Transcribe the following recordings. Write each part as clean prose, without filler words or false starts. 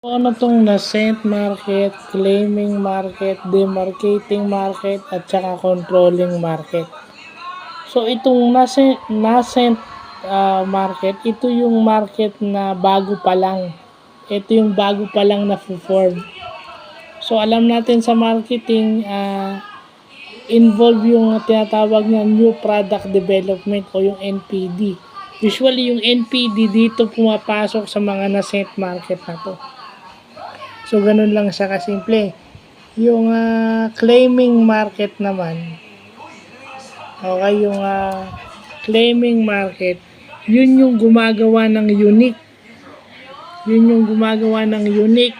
Ano 'tong nascent market, claiming market, demarcating market, at saka controlling market. So itong nascent market, ito yung market na bago pa lang. Ito yung bago pa lang na form. So alam natin sa marketing, involve yung tinatawag na new product development o yung NPD. Usually yung NPD dito pumapasok sa mga nascent market na to. So, ganun lang siya kasimple. Yung claiming market naman, okay, yung claiming market, yun yung gumagawa ng unique. Yun yung gumagawa ng unique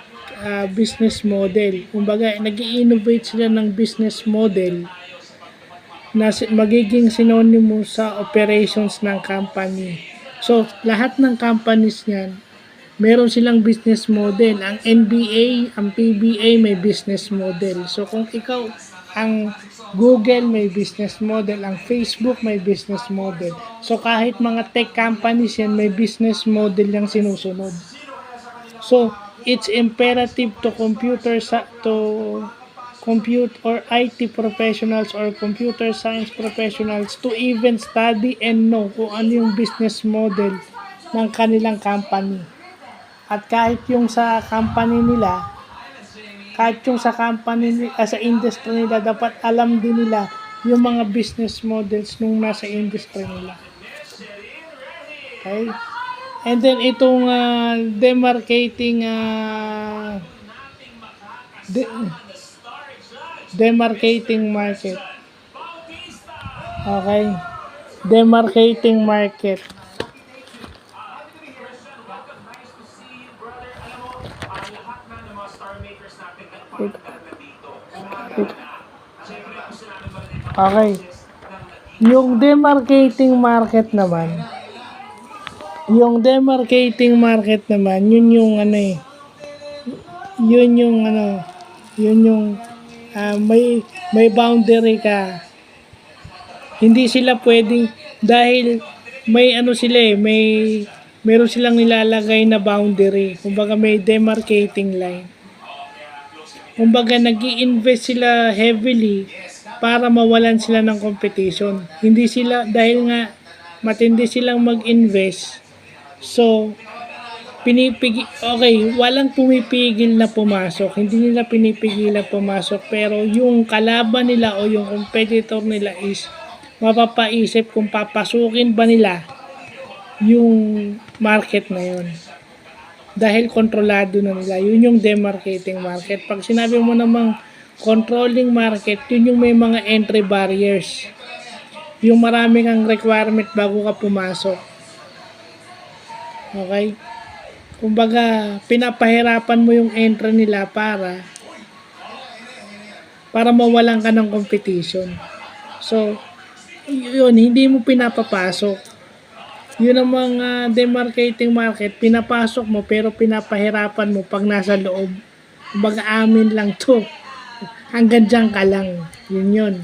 business model. Kumbaga, nag-i-innovate sila ng business model na magiging synonymous sa operations ng company. So, lahat ng companies niyan, meron silang business model. Ang NBA, ang PBA may business model. So kung ikaw, ang Google may business model, ang Facebook may business model. So kahit mga tech companies yan, may business model yung sinusunod. So it's imperative to compute or IT professionals or computer science professionals to even study and know kung ano yung business model ng kanilang company. At kahit yung sa company nila, sa industry nila, dapat alam din nila yung mga business models nung nasa industry nila. Okay? And then itong demarcating market. Okay? Demarcating market. Okay. Yung demarcating market naman, yun yung may boundary ka. Hindi sila pwedeng, dahil meron silang nilalagay na boundary. Kumbaga may demarcating line. Kumbaga nag-i-invest sila heavily para mawalan sila ng competition. Hindi sila, dahil nga matindi silang mag-invest. So, walang pumipigil na pumasok. Hindi nila pinipigil na pumasok. Pero yung kalaban nila o yung competitor nila is mapapaisip kung papasukin ba nila yung market na yun. Dahil kontrolado na nila. Yun yung demarcating market. Pag sinabi mo namang controlling market, yun yung may mga entry barriers. Yung marami kang requirement bago ka pumasok. Okay? Kumbaga, pinapahirapan mo yung entry nila para mawalan ka ng competition. So, yun, hindi mo pinapapasok. Yun ang mga demarcating market, pinapasok mo pero pinapahirapan mo pag nasa loob. Kumbaga, amin lang to. Hanggang dyan ka lang. Yun.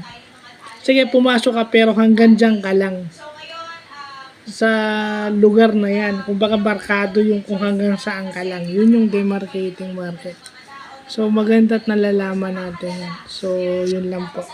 Sige, pumasok ka pero hanggang dyan ka lang sa lugar na yan. Kumbaga, barkado yung kung hanggang saan ka lang. Yun yung demarcating market. So, maganda at nalalaman natin yan. So, yun lang po.